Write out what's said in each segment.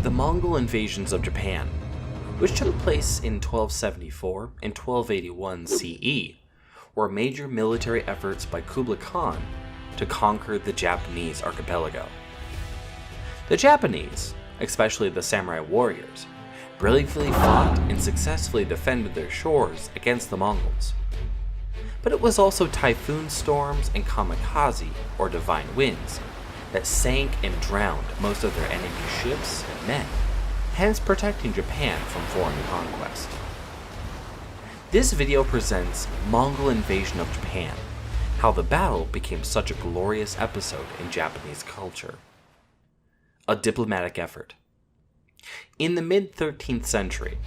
the Mongol invasions of Japan, which took place in 1274 and 1281 CE, were major military efforts by Kublai Khan to conquer the Japanese archipelago. The Japanese, especially the samurai warriors, brilliantly fought and successfully defended their shores against the Mongols. But it was also typhoon storms and kamikaze, or divine winds, that sank and drowned most of their enemy ships and men, hence protecting Japan from foreign conquest. This video presents Mongol invasion of Japan, how the battle became such a glorious episode in Japanese culture. A diplomatic effort. In the mid-13th century,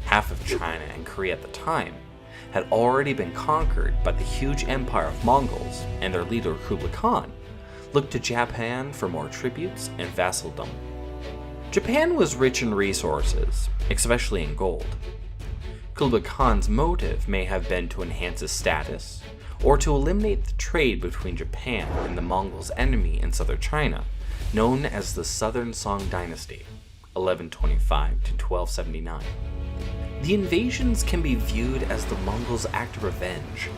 half of China and Korea at the time had already been conquered by the huge empire of Mongols, and their leader Kublai Khan looked to Japan for more tributes and vassaldom. Japan was rich in resources, especially in gold. Kublai Khan's motive may have been to enhance his status, or to eliminate the trade between Japan and the Mongols' enemy in southern China, known as the Southern Song Dynasty, 1125 to 1279. The invasions can be viewed as the Mongols' act of revenge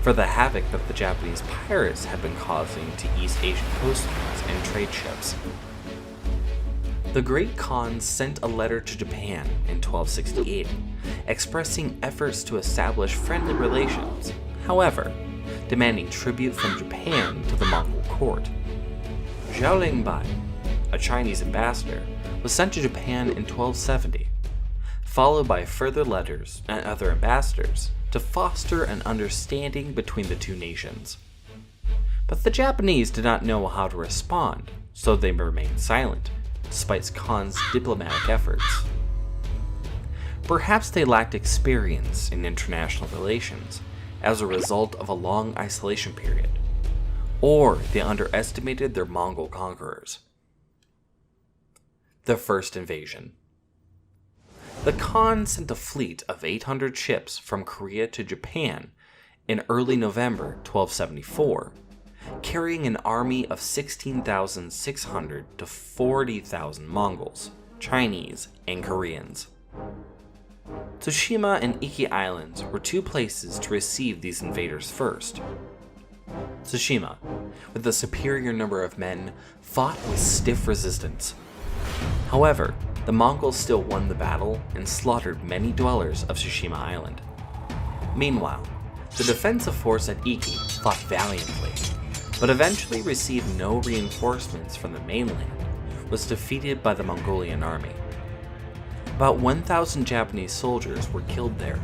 for the havoc that the Japanese pirates had been causing to East Asian coastlines and trade ships. The Great Khan sent a letter to Japan in 1268, expressing efforts to establish friendly relations, however, demanding tribute from Japan to the Mongol court. Zhao Lingbai, a Chinese ambassador, was sent to Japan in 1270, followed by further letters and other ambassadors to foster an understanding between the two nations. But the Japanese did not know how to respond, so they remained silent, despite Khan's diplomatic efforts. Perhaps they lacked experience in international relations as a result of a long isolation period, or they underestimated their Mongol conquerors. The first invasion. The Khan sent a fleet of 800 ships from Korea to Japan in early November 1274, carrying an army of 16,600 to 40,000 Mongols, Chinese, and Koreans. Tsushima and Iki Islands were two places to receive these invaders first. Tsushima, with a superior number of men, fought with stiff resistance. However, the Mongols still won the battle and slaughtered many dwellers of Tsushima Island. Meanwhile, the defensive force at Iki fought valiantly, but eventually received no reinforcements from the mainland, was defeated by the Mongolian army. About 1,000 Japanese soldiers were killed there.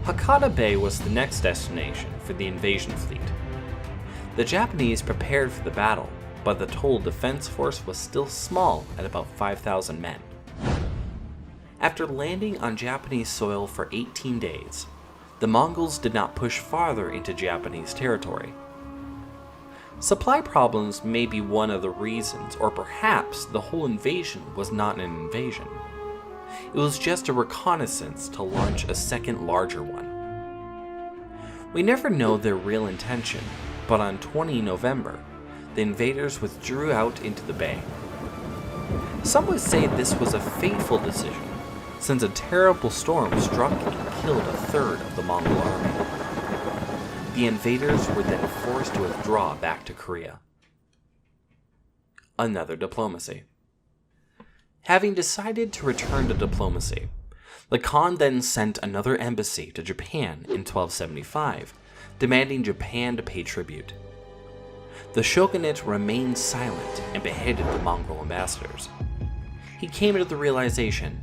Hakata Bay was the next destination for the invasion fleet. The Japanese prepared for the battle, but the total defense force was still small at about 5,000 men. After landing on Japanese soil for 18 days, the Mongols did not push farther into Japanese territory. Supply problems may be one of the reasons, or perhaps the whole invasion was not an invasion. It was just a reconnaissance to launch a second larger one. We never know their real intention, but on 20 November, the invaders withdrew out into the bay. Some would say this was a fateful decision, since a terrible storm struck and killed a third of the Mongol army. The invaders were then forced to withdraw back to Korea. Another diplomacy. Having decided to return to diplomacy, the Khan then sent another embassy to Japan in 1275, demanding Japan to pay tribute. The shogunate remained silent and beheaded the Mongol ambassadors. He came to the realization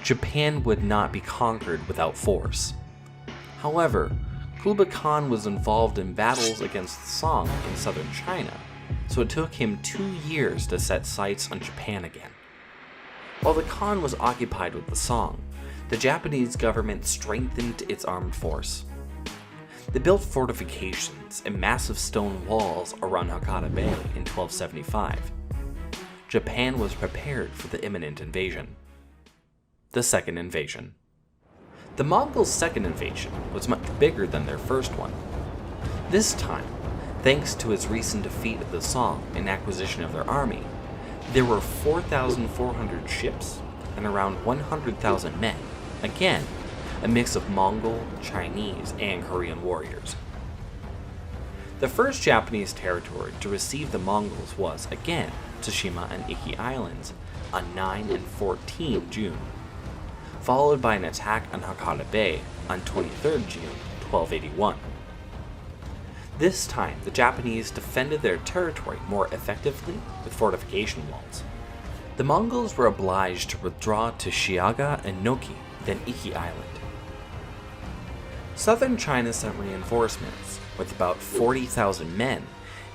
Japan would not be conquered without force. However, Kublai Khan was involved in battles against the Song in southern China, so it took him 2 years to set sights on Japan again. While the Khan was occupied with the Song, the Japanese government strengthened its armed force. They built fortifications and massive stone walls around Hakata Bay in 1275. Japan was prepared for the imminent invasion. The second invasion. The Mongols' second invasion was much bigger than their first one. This time, thanks to its recent defeat of the Song and acquisition of their army, There were 4,400 ships and around 100,000 men, again, a mix of Mongol, Chinese, and Korean warriors. The first Japanese territory to receive the Mongols was, again, Tsushima and Iki Islands on 9 and 14 June, followed by an attack on Hakata Bay on 23 June 1281. This time, the Japanese defended their territory more effectively with fortification walls. The Mongols were obliged to withdraw to Shiaga and Noki, then Iki Island. Southern China sent reinforcements with about 40,000 men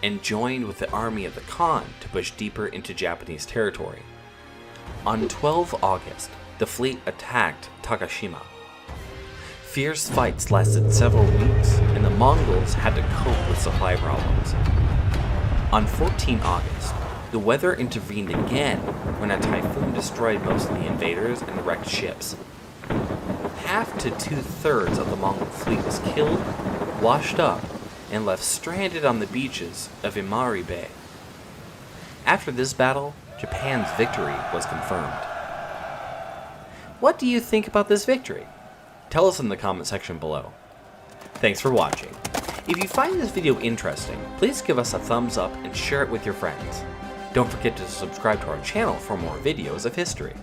and joined with the army of the Khan to push deeper into Japanese territory. On 12 August, the fleet attacked Takashima. Fierce fights lasted several weeks, and the Mongols had to cope with supply problems. On 14 August, the weather intervened again when a typhoon destroyed most of the invaders and wrecked ships. Half to two-thirds of the Mongol fleet was killed, washed up, and left stranded on the beaches of Imari Bay. After this battle, Japan's victory was confirmed. What do you think about this victory? Tell us in the comment section below. Thanks for watching. If you find this video interesting, please give us a thumbs up and share it with your friends. Don't forget to subscribe to our channel for more videos of history.